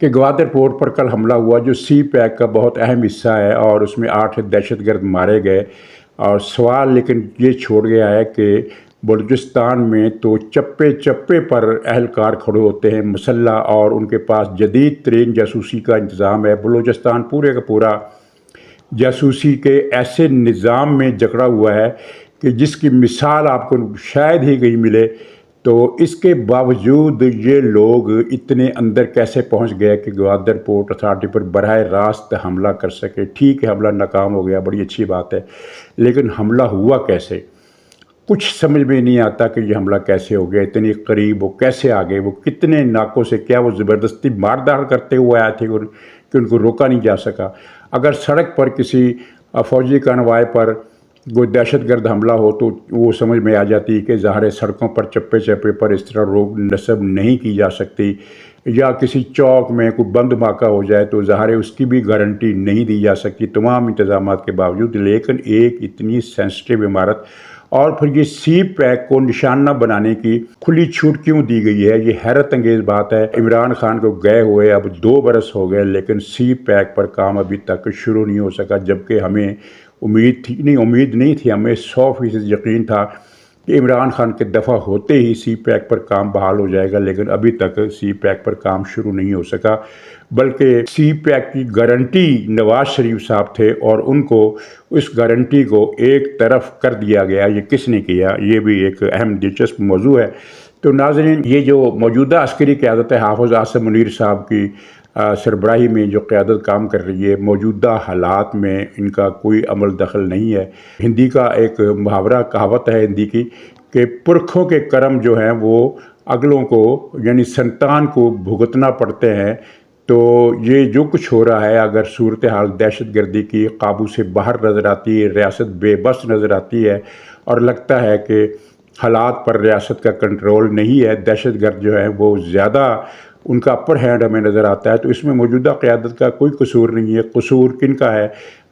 کہ گوادر پورٹ پر کل حملہ ہوا جو سی پیک کا بہت اہم حصہ ہے، اور اس میں 8 دہشت گرد مارے گئے۔ اور سوال لیکن یہ چھوڑ گیا ہے کہ بلوچستان میں تو چپے چپے پر اہلکار کھڑے ہوتے ہیں مسلح، اور ان کے پاس جدید ترین جاسوسی کا انتظام ہے۔ بلوچستان پورے کا پورا جاسوسی کے ایسے نظام میں جکڑا ہوا ہے کہ جس کی مثال آپ کو شاید ہی کہیں ملے۔ تو اس کے باوجود یہ لوگ اتنے اندر کیسے پہنچ گئے کہ گوادر پورٹ اتھارٹی پر براہ راست حملہ کر سکے؟ ٹھیک ہے، حملہ ناکام ہو گیا، بڑی اچھی بات ہے، لیکن حملہ ہوا کیسے؟ کچھ سمجھ میں نہیں آتا کہ یہ حملہ کیسے ہو گیا، اتنی قریب وہ کیسے آ گئے، وہ کتنے ناکوں سے، کیا وہ زبردستی ماردار کرتے ہوئے آئے تھے کہ ان کو روکا نہیں جا سکا؟ اگر سڑک پر کسی فوجی کانوائے پر کوئی دہشت گرد حملہ ہو تو وہ سمجھ میں آ جاتی کہ ظاہر سڑکوں پر چپے چپے پر اس طرح روک نصب نہیں کی جا سکتی، یا کسی چوک میں کوئی بند دھماکہ ہو جائے تو ظاہر اس کی بھی گارنٹی نہیں دی جا سکتی تمام انتظامات کے باوجود۔ لیکن ایک اتنی سینسٹیو عمارت، اور پھر یہ سی پیک کو نشانہ بنانے کی کھلی چھوٹ کیوں دی گئی ہے؟ یہ حیرت انگیز بات ہے۔ عمران خان کو گئے ہوئے اب 2 برس ہو گئے، لیکن سی پیک پر کام ابھی تک شروع نہیں ہو سکا، جبکہ ہمیں امید نہیں تھی، ہمیں 100% یقین تھا کہ عمران خان کے دفع ہوتے ہی سی پیک پر کام بحال ہو جائے گا، لیکن ابھی تک سی پیک پر کام شروع نہیں ہو سکا۔ بلکہ سی پیک کی گارنٹی نواز شریف صاحب تھے، اور ان کو اس گارنٹی کو ایک طرف کر دیا گیا۔ یہ کس نے کیا؟ یہ بھی ایک اہم دلچسپ موضوع ہے۔ تو ناظرین، یہ جو موجودہ عسکری قیادت ہے حافظ عاصم منیر صاحب کی سربراہی میں جو قیادت کام کر رہی ہے، موجودہ حالات میں ان کا کوئی عمل دخل نہیں ہے۔ ہندی کا ایک محاورہ کہاوت ہے ہندی کی کہ پرکھوں کے کرم جو ہیں وہ اگلوں کو یعنی سنتان کو بھگتنا پڑتے ہیں۔ تو یہ جو کچھ ہو رہا ہے، اگر صورتحال دہشت گردی کی قابو سے باہر نظر آتی ہے، ریاست بے بس نظر آتی ہے، اور لگتا ہے کہ حالات پر ریاست کا کنٹرول نہیں ہے، دہشت گرد جو ہے وہ زیادہ ان کا اپر ہینڈ ہمیں نظر آتا ہے، تو اس میں موجودہ قیادت کا کوئی قصور نہیں ہے۔ قصور کن کا ہے؟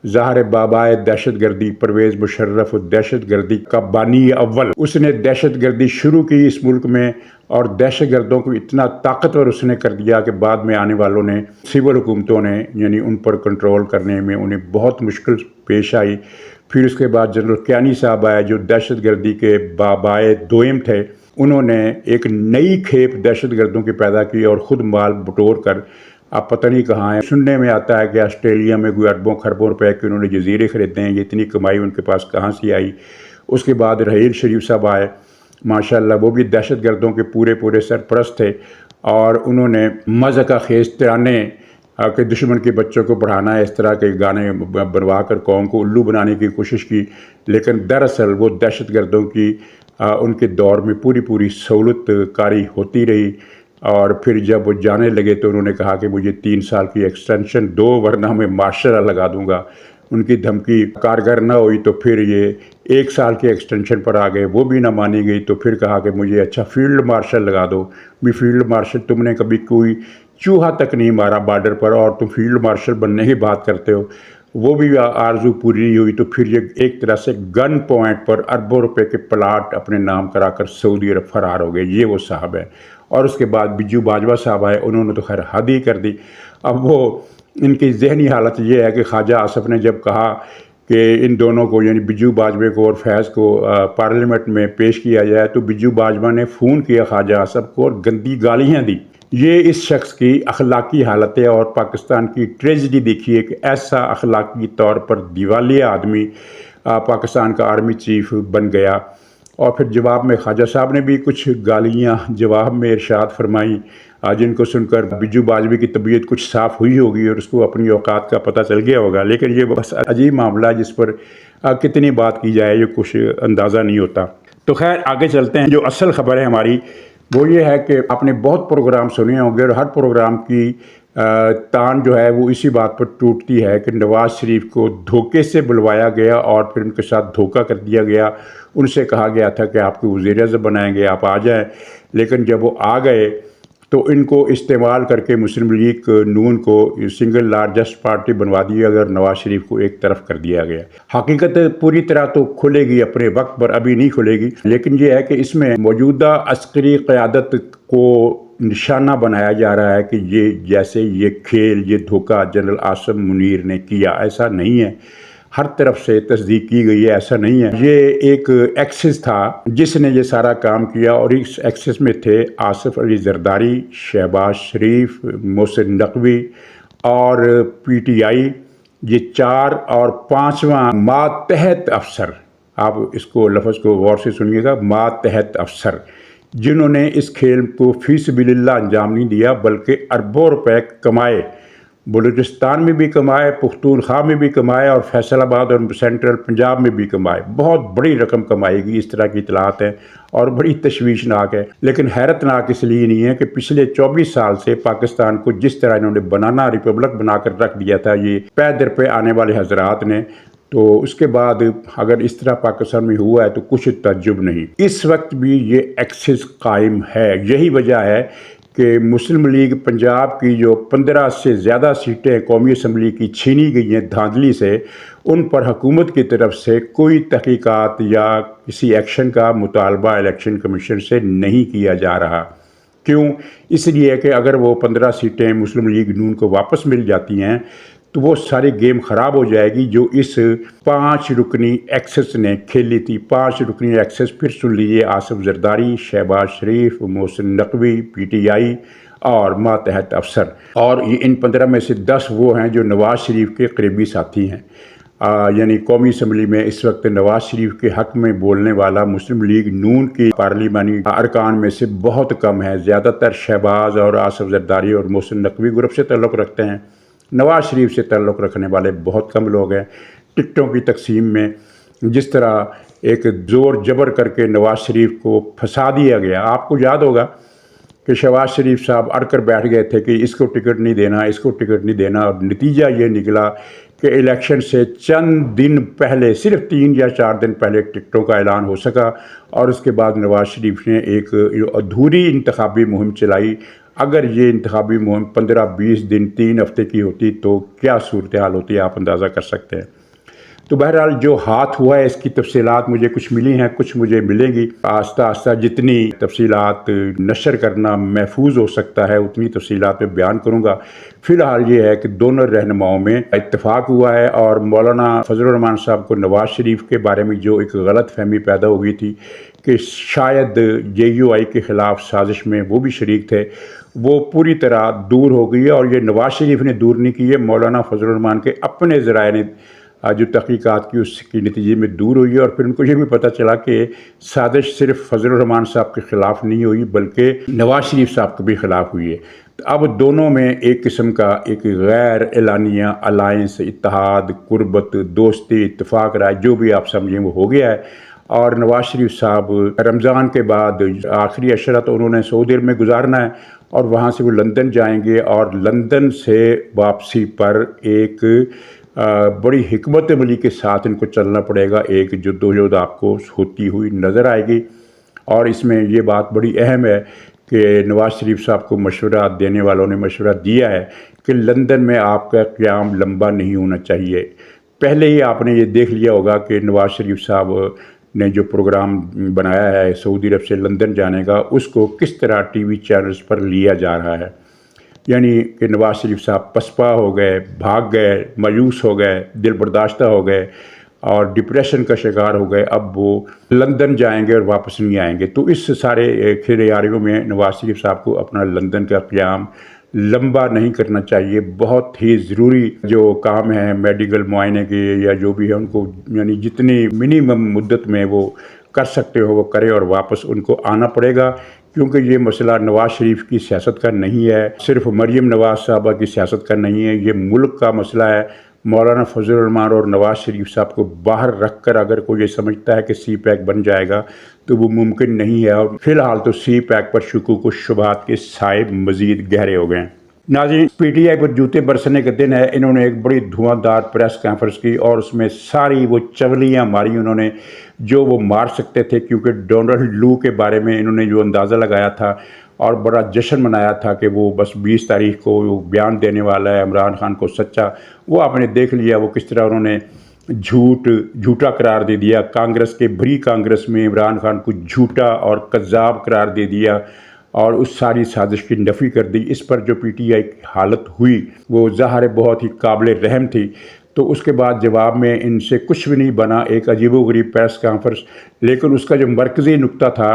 ظاہر بابائے دہشت گردی پرویز مشرف، دہشت گردی کا بانی اول، اس نے دہشت گردی شروع کی اس ملک میں، اور دہشت گردوں کو اتنا طاقتور اس نے کر دیا کہ بعد میں آنے والوں نے، سول حکومتوں نے، یعنی ان پر کنٹرول کرنے میں انہیں بہت مشکل پیش آئی۔ پھر اس کے بعد جنرل کیانی صاحب آئے جو دہشت گردی کے بابائے دوئم تھے، انہوں نے ایک نئی کھیپ دہشت گردوں کی پیدا کی اور خود مال بٹور کر اب پتہ نہیں کہاں ہے۔ سننے میں آتا ہے کہ آسٹریلیا میں کوئی اربوں خربوں روپے کے انہوں نے جزیرے خریدے ہیں، یہ اتنی کمائی ان کے پاس کہاں سے آئی؟ اس کے بعد رحیل شریف صاحب آئے، ماشاءاللہ وہ بھی دہشت گردوں کے پورے سرپرست تھے، اور انہوں نے مذہقہ خیز ترانے کہ دشمن کے بچوں کو پڑھانا ہے، اس طرح کے گانے بنوا کر قوم کو الو بنانے کی کوشش کی، لیکن دراصل وہ دہشت گردوں کی ان کے دور میں پوری سہولت کاری ہوتی رہی۔ اور پھر جب وہ جانے لگے تو انہوں نے کہا کہ مجھے 3 سال کی ایکسٹینشن دو ورنہ میں مارشل لا لگا دوں گا۔ ان کی دھمکی کارگر نہ ہوئی تو پھر یہ 1 سال کی ایکسٹینشن پر آ گئے، وہ بھی نہ مانی گئی، تو پھر کہا کہ مجھے اچھا فیلڈ مارشل لگا دو۔ بھی فیلڈ مارشل، تم نے کبھی کوئی چوہا تک نہیں مارا بارڈر پر، اور تم فیلڈ مارشل بننے کی بات کرتے ہو؟ وہ بھی آرزو پوری نہیں ہوئی، تو پھر یہ ایک طرح سے گن پوائنٹ پر اربوں روپے کے پلاٹ اپنے نام کرا کر سعودی عرب فرار ہو گئے۔ یہ وہ صاحب ہے۔ اور اس کے بعد بجو باجوہ صاحب آئے، انہوں نے تو خیر حد ہی کر دی۔ اب وہ ان کی ذہنی حالت یہ ہے کہ خواجہ آصف نے جب کہا کہ ان دونوں کو یعنی بجو باجوہ کو اور فیض کو پارلیمنٹ میں پیش کیا جائے، تو بجو باجوہ نے فون کیا خواجہ آصف کو اور گندی گالیاں دی۔ یہ اس شخص کی اخلاقی حالت ہے، اور پاکستان کی ٹریجڈی دیکھیے کہ ایسا اخلاقی طور پر دیوالیہ آدمی پاکستان کا آرمی چیف بن گیا۔ اور پھر جواب میں خواجہ صاحب نے بھی کچھ گالیاں جواب میں ارشاد فرمائیں، جن کو سن کر بجو باجوہ کی طبیعت کچھ صاف ہوئی ہوگی اور اس کو اپنی اوقات کا پتہ چل گیا ہوگا۔ لیکن یہ بس عجیب معاملہ ہے جس پر کتنی بات کی جائے یہ کچھ اندازہ نہیں ہوتا۔ تو خیر آگے چلتے ہیں۔ جو اصل خبر ہے ہماری وہ یہ ہے کہ آپ نے بہت پروگرام سنے ہوں گے، اور ہر پروگرام کی تان جو ہے وہ اسی بات پر ٹوٹتی ہے کہ نواز شریف کو دھوکے سے بلوایا گیا اور پھر ان کے ساتھ دھوکہ کر دیا گیا۔ ان سے کہا گیا تھا کہ آپ کو وزیر اعظم بنائیں گے، آپ آ جائیں، لیکن جب وہ آ گئے تو ان کو استعمال کر کے مسلم لیگ نون کو سنگل لارجسٹ پارٹی بنوا دیا گیا اور نواز شریف کو ایک طرف کر دیا گیا۔ حقیقت پوری طرح تو کھلے گی اپنے وقت پر، ابھی نہیں کھلے گی، لیکن یہ ہے کہ اس میں موجودہ عسکری قیادت کو نشانہ بنایا جا رہا ہے کہ یہ جیسے یہ کھیل، یہ دھوکہ جنرل عاصم منیر نے کیا، ایسا نہیں ہے۔ ہر طرف سے تصدیق کی گئی ہے، ایسا نہیں ہے۔ یہ ایک ایکسس تھا جس نے یہ سارا کام کیا، اور اس ایکسس میں تھے آصف علی زرداری، شہباز شریف، محسن نقوی اور پی ٹی آئی، یہ 4 اور 5واں ماتحت افسر، آپ اس کو لفظ کو غور سے سنیے گا، ماتحت افسر، جنہوں نے اس کھیل کو فی سبیل اللہ انجام نہیں دیا بلکہ اربوں روپے کمائے، بلوچستان میں بھی کمائے، پختونخوا میں بھی کمائے، اور فیصل آباد اور سینٹرل پنجاب میں بھی کمائے۔ بہت بڑی رقم کمائے گی، اس طرح کی اطلاعات ہیں اور بڑی تشویشناک ہے۔ لیکن حیرت ناک اس لیے نہیں ہے کہ پچھلے 24 سال سے پاکستان کو جس طرح انہوں نے بنانا ریپبلک بنا کر رکھ دیا تھا یہ پے در پہ آنے والے حضرات نے، تو اس کے بعد اگر اس طرح پاکستان میں ہوا ہے تو کچھ تعجب نہیں۔ اس وقت بھی یہ ایکسس قائم ہے۔ یہی وجہ ہے کہ مسلم لیگ پنجاب کی جو 15 سے زیادہ سیٹیں قومی اسمبلی کی چھینی گئی ہیں دھاندلی سے، ان پر حکومت کی طرف سے کوئی تحقیقات یا کسی ایکشن کا مطالبہ الیکشن کمیشن سے نہیں کیا جا رہا۔ کیوں؟ اس لیے کہ اگر وہ 15 سیٹیں مسلم لیگ نون کو واپس مل جاتی ہیں تو وہ ساری گیم خراب ہو جائے گی جو اس 5 رکنی ایکسس نے کھیلی تھی۔ 5 رکنی ایکسس پھر سن لیجیے، آصف زرداری، شہباز شریف، Mohsin Naqvi, P T I اور ماتحت افسر، اور ان 15 میں سے 10 وہ ہیں جو نواز شریف کے قریبی ساتھی ہیں۔ یعنی قومی اسمبلی میں اس وقت نواز شریف کے حق میں بولنے والا مسلم لیگ نون کی پارلیمانی ارکان میں سے بہت کم ہے۔ زیادہ تر شہباز اور آصف زرداری اور محسن نقوی گروپ سے تعلق رکھتے ہیں، نواز شریف سے تعلق رکھنے والے بہت کم لوگ ہیں۔ ٹکٹوں کی تقسیم میں جس طرح ایک زور جبر کر کے نواز شریف کو پھنسا دیا گیا، آپ کو یاد ہوگا کہ شہباز شریف صاحب اڑ کر بیٹھ گئے تھے کہ اس کو ٹکٹ نہیں دینا، اس کو ٹکٹ نہیں دینا، اور نتیجہ یہ نکلا کہ الیکشن سے چند دن پہلے، صرف 3 یا 4 دن پہلے ٹکٹوں کا اعلان ہو سکا، اور اس کے بعد نواز شریف نے ایک ادھوری انتخابی مہم چلائی۔ اگر یہ انتخابی مہم 15-20 دن 3 ہفتے کی ہوتی تو کیا صورتحال ہوتی، آپ اندازہ کر سکتے ہیں۔ تو بہرحال جو ہاتھ ہوا ہے اس کی تفصیلات مجھے کچھ ملی ہیں، کچھ مجھے ملیں گی۔ آہستہ آہستہ جتنی تفصیلات نشر کرنا محفوظ ہو سکتا ہے اتنی تفصیلات میں بیان کروں گا۔ فی الحال یہ ہے کہ دونوں رہنماؤں میں اتفاق ہوا ہے، اور مولانا فضل الرحمان صاحب کو نواز شریف کے بارے میں جو ایک غلط فہمی پیدا ہو گئی تھی کہ شاید JUI کے خلاف سازش میں وہ بھی شریک تھے، وہ پوری طرح دور ہو گئی ہے، اور یہ نواز شریف نے دور نہیں کی ہے، مولانا فضل الرحمان کے اپنے ذرائع نے جو تحقیقات کی اس کی نتیجے میں دور ہوئی ہے، اور پھر ان کو یہ بھی پتہ چلا کہ سازش صرف فضل الرحمان صاحب کے خلاف نہیں ہوئی بلکہ نواز شریف صاحب کے بھی خلاف ہوئی ہے۔ تو اب دونوں میں ایک قسم کا ایک غیر اعلانیہ الائنس، اتحاد، قربت، دوستی، اتفاق رائے، جو بھی آپ سمجھیں وہ ہو گیا ہے۔ اور نواز شریف صاحب رمضان کے بعد آخری عشرہ تو انہوں نے سعودی عرب میں گزارنا ہے، اور وہاں سے وہ لندن جائیں گے، اور لندن سے واپسی پر ایک بڑی حکمت عملی کے ساتھ ان کو چلنا پڑے گا۔ ایک جدوجہد آپ کو ہوتی ہوئی نظر آئے گی، اور اس میں یہ بات بڑی اہم ہے کہ نواز شریف صاحب کو مشورہ دینے والوں نے مشورہ دیا ہے کہ لندن میں آپ کا قیام لمبا نہیں ہونا چاہیے۔ پہلے ہی آپ نے یہ دیکھ لیا ہوگا کہ نواز شریف صاحب نے جو پروگرام بنایا ہے سعودی عرب سے لندن جانے کا، اس کو کس طرح ٹی وی چینلز پر لیا جا رہا ہے۔ یعنی کہ نواز شریف صاحب پسپا ہو گئے، بھاگ گئے، مایوس ہو گئے، دل برداشتہ ہو گئے، اور ڈپریشن کا شکار ہو گئے۔ اب وہ لندن جائیں گے اور واپس نہیں آئیں گے۔ تو اس سارے کھیریاریوں میں نواز شریف صاحب کو اپنا لندن کا قیام لمبا نہیں کرنا چاہیے۔ بہت ہی ضروری جو کام ہے میڈیکل معائنے کے یا جو بھی ہے، ان کو یعنی جتنی منیمم مدت میں وہ کر سکتے ہو وہ کرے، اور واپس ان کو آنا پڑے گا، کیونکہ یہ مسئلہ نواز شریف کی سیاست کا نہیں ہے، صرف مریم نواز صاحبہ کی سیاست کا نہیں ہے، یہ ملک کا مسئلہ ہے۔ مولانا فضل الرحمان اور نواز شریف صاحب کو باہر رکھ کر اگر کوئی یہ سمجھتا ہے کہ سی پیک بن جائے گا تو وہ ممکن نہیں ہے، اور فی الحال تو سی پیک پر شکوک و شبہات کے سائے مزید گہرے ہو گئے ہیں۔ ناظرین، پی ٹی آئی پر جوتے برسنے کے دن ہے، انہوں نے ایک بڑی دھواں دار پریس کانفرنس کی، اور اس میں ساری وہ چغلیاں ماری انہوں نے جو وہ مار سکتے تھے، کیونکہ ڈونلڈ لو کے بارے میں انہوں نے جو اندازہ لگایا تھا اور بڑا جشن منایا تھا کہ وہ بس 20 تاریخ کو وہ بیان دینے والا ہے عمران خان کو سچا، وہ آپ نے دیکھ لیا وہ کس طرح انہوں نے جھوٹا قرار دے دیا۔ کانگریس کے بھری کانگریس میں عمران خان کو جھوٹا اور کذاب قرار دے دیا، اور اس ساری سازش کی نفی کر دی۔ اس پر جو پی ٹی آئی کی حالت ہوئی وہ ظاہر بہت ہی قابل رحم تھی۔ تو اس کے بعد جواب میں ان سے کچھ بھی نہیں بنا، ایک عجیب و غریب پریس کانفرنس، لیکن اس کا جو مرکزی نکتہ تھا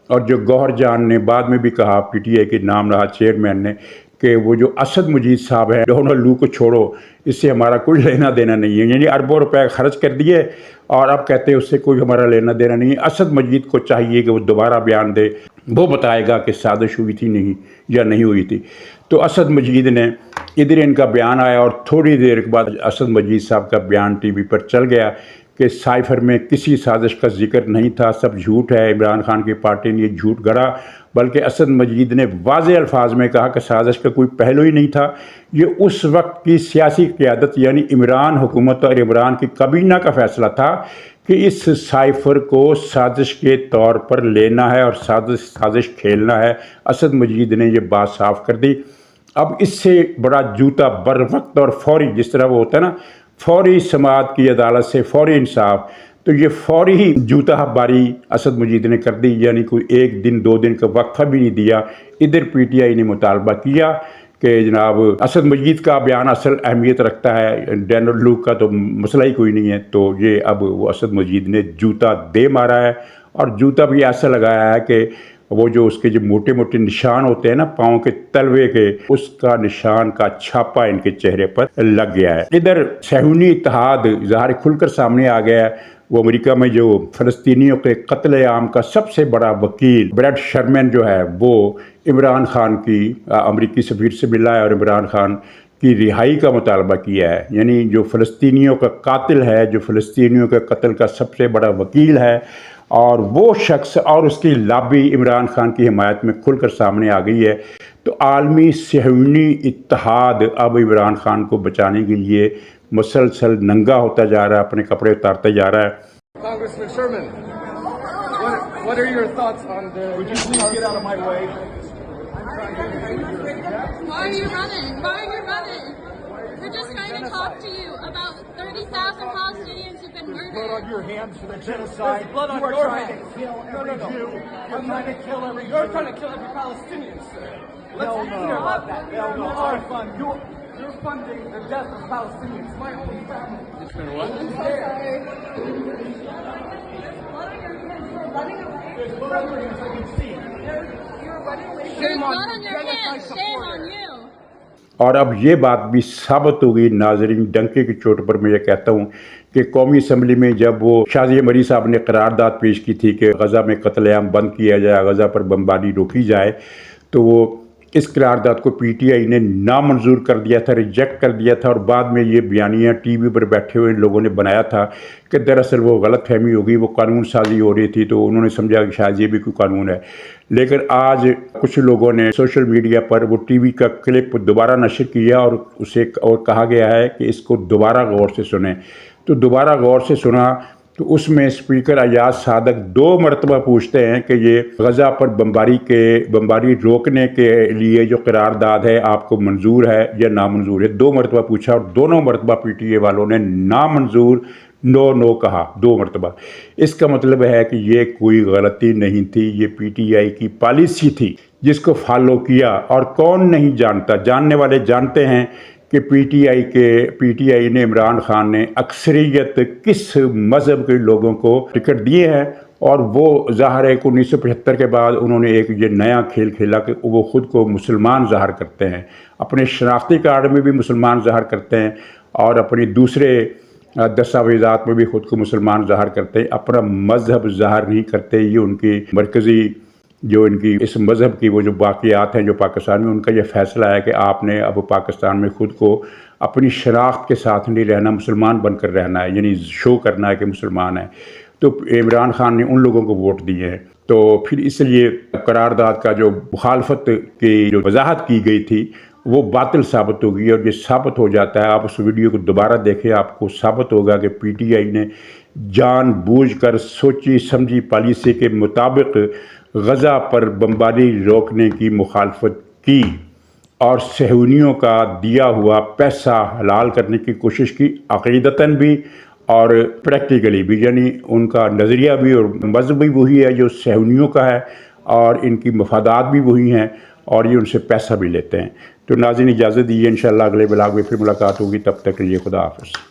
اور جو گوہر جان نے بعد میں بھی کہا، پی ٹی آئی کے نام رہا چیئرمین نے، کہ وہ جو اسد مجید صاحب ہیں، ڈونلڈ لو کو چھوڑو، اس سے ہمارا کوئی لینا دینا نہیں ہے، یعنی اربوں روپے خرچ کر دیے اور اب کہتے ہیں اس سے کوئی ہمارا لینا دینا نہیں ہے۔ اسد مجید کو چاہیے کہ وہ دوبارہ بیان دے، وہ بتائے گا کہ سازش ہوئی تھی نہیں یا نہیں ہوئی تھی۔ تو اسد مجید نے ادھر ان کا بیان آیا اور تھوڑی دیر کے بعد اسد مجید صاحب کا بیان ٹی وی پر چل گیا کہ سائفر میں کسی سازش کا ذکر نہیں تھا، سب جھوٹ ہے، عمران خان کی پارٹی نے یہ جھوٹ گڑھا۔ بلکہ اسد مجید نے واضح الفاظ میں کہا کہ سازش کا کوئی پہلو ہی نہیں تھا، یہ اس وقت کی سیاسی قیادت یعنی عمران حکومت اور عمران کی کابینہ کا فیصلہ تھا کہ اس سائفر کو سازش کے طور پر لینا ہے اور سازش کھیلنا ہے۔ اسد مجید نے یہ بات صاف کر دی۔ اب اس سے بڑا جوتا بر وقت اور فوری، جس طرح وہ ہوتا ہے نا، فوری سماعت کی عدالت سے فوری انصاف، تو یہ فوری ہی جوتا باری اسد مجید نے کر دی، یعنی کوئی ایک دن دو دن کا وقفہ بھی نہیں دیا۔ ادھر پی ٹی آئی نے مطالبہ کیا کہ جناب اسد مجید کا بیان اصل اہمیت رکھتا ہے، ڈونلڈ لو کا تو مسئلہ ہی کوئی نہیں ہے۔ تو یہ اب وہ اسد مجید نے جوتا دے مارا ہے، اور جوتا بھی ایسا لگایا ہے کہ وہ جو اس کے جو موٹے موٹے نشان ہوتے ہیں نا پاؤں کے تلوے کے، اس کا نشان کا چھاپا ان کے چہرے پر لگ گیا ہے۔ ادھر صہیونی اتحاد ظاہر کھل کر سامنے آ گیا ہے۔ وہ امریکہ میں جو فلسطینیوں کے قتل عام کا سب سے بڑا وکیل بریڈ شرمن جو ہے، وہ عمران خان کی امریکی سفیر سے ملا ہے اور عمران خان کی رہائی کا مطالبہ کیا ہے۔ یعنی جو فلسطینیوں کا قاتل ہے، جو فلسطینیوں کے قتل کا سب سے بڑا وکیل ہے، اور وہ شخص اور اس کی لابی عمران خان کی حمایت میں کھل کر سامنے آ گئی ہے۔ تو عالمی صہیونی اتحاد اب عمران خان کو بچانے کے لیے مسلسل ننگا ہوتا جا رہا ہے، اپنے کپڑے اتارتا جا رہا ہے۔ Congressman Sherman, what are your thoughts on the... Would you please get out of my way? Why are you running? Why are you running? We're just trying to talk to you about 30,000 Palestinians who've been murdered. Blood on your hands for the genocide. Blood on your hands. No. You're trying to kill every Jew. You're trying to kill every Palestinian, sir. Hell no. Our fund. You're funding the death of Palestinians. My own family. It's been what? I'm so sorry. Blood on your hands. You're running away. There's blood on your hands, I can see. You're running away. There's Shame on blood you. on your Genocide hands. Shame supporter. on you. اور اب یہ بات بھی ثابت ہو گئی ناظرین، ڈنکے کی چوٹ پر میں یہ کہتا ہوں کہ قومی اسمبلی میں جب وہ شازیہ مری صاحب نے قرارداد پیش کی تھی کہ غزہ میں قتل عام بند کیا جائے، غزہ پر بمباری روکی جائے، تو وہ اس قرارداد کو پی ٹی آئی نے نامنظور کر دیا تھا، ریجیکٹ کر دیا تھا، اور بعد میں یہ بیانیہ ٹی وی پر بیٹھے ہوئے لوگوں نے بنایا تھا کہ دراصل وہ غلط فہمی ہو گئی، وہ قانون سازی ہو رہی تھی، تو انہوں نے سمجھا کہ شاید یہ بھی کوئی قانون ہے۔ لیکن آج کچھ لوگوں نے سوشل میڈیا پر وہ ٹی وی کا کلپ دوبارہ نشر کیا اور اسے اور کہا گیا ہے کہ اس کو دوبارہ غور سے سنیں۔ تو دوبارہ غور سے سنا تو اس میں اسپیکر ایاز صادق 2 مرتبہ پوچھتے ہیں کہ یہ غزہ پر بمباری روکنے کے لیے جو قرارداد ہے آپ کو منظور ہے یا نامنظور ہے، 2 مرتبہ پوچھا اور دونوں مرتبہ پی ٹی اے والوں نے نامنظور نو کہا 2 مرتبہ۔ اس کا مطلب ہے کہ یہ کوئی غلطی نہیں تھی، یہ پی ٹی آئی کی پالیسی تھی جس کو فالو کیا، اور کون نہیں جانتا، جاننے والے جانتے ہیں کہ پی ٹی آئی نے عمران خان نے اکثریت کس مذہب کے لوگوں کو ٹکٹ دیے ہیں، اور وہ ظاہر ہے کہ 1975 کے بعد انہوں نے ایک یہ نیا کھیل کھیلا کہ وہ خود کو مسلمان ظاہر کرتے ہیں، اپنے شناختی کارڈ میں بھی مسلمان ظاہر کرتے ہیں اور اپنی دوسرے دستاویزات میں بھی خود کو مسلمان ظاہر کرتے ہیں، اپنا مذہب ظاہر نہیں کرتے۔ یہ ان کی مرکزی جو ان کی اس مذہب کی وہ جو باقیات ہیں جو پاکستان میں، ان کا یہ فیصلہ ہے کہ آپ نے اب پاکستان میں خود کو اپنی شناخت کے ساتھ نہیں رہنا، مسلمان بن کر رہنا ہے، یعنی شو کرنا ہے کہ مسلمان ہے۔ تو عمران خان نے ان لوگوں کو ووٹ دیے ہیں، تو پھر اس لیے قرارداد کا جو مخالفت کی جو وضاحت کی گئی تھی وہ باطل ثابت ہو گئی، اور یہ ثابت ہو جاتا ہے۔ آپ اس ویڈیو کو دوبارہ دیکھیں، آپ کو ثابت ہوگا کہ پی ٹی آئی نے جان بوجھ کر سوچی سمجھی پالیسی کے مطابق غزہ پر بمباری روکنے کی مخالفت کی، اور صہیونیوں کا دیا ہوا پیسہ حلال کرنے کی کوشش کی، عقیدتاً بھی اور پریکٹیکلی بھی، یعنی ان کا نظریہ بھی اور مذہب بھی وہی ہے جو صہیونیوں کا ہے، اور ان کی مفادات بھی وہی ہیں اور یہ ان سے پیسہ بھی لیتے ہیں۔ تو ناظرین اجازت دیجیے، انشاءاللہ اگلے بلاگ میں پھر ملاقات ہوگی، تب تک کے لیے خدا حافظ۔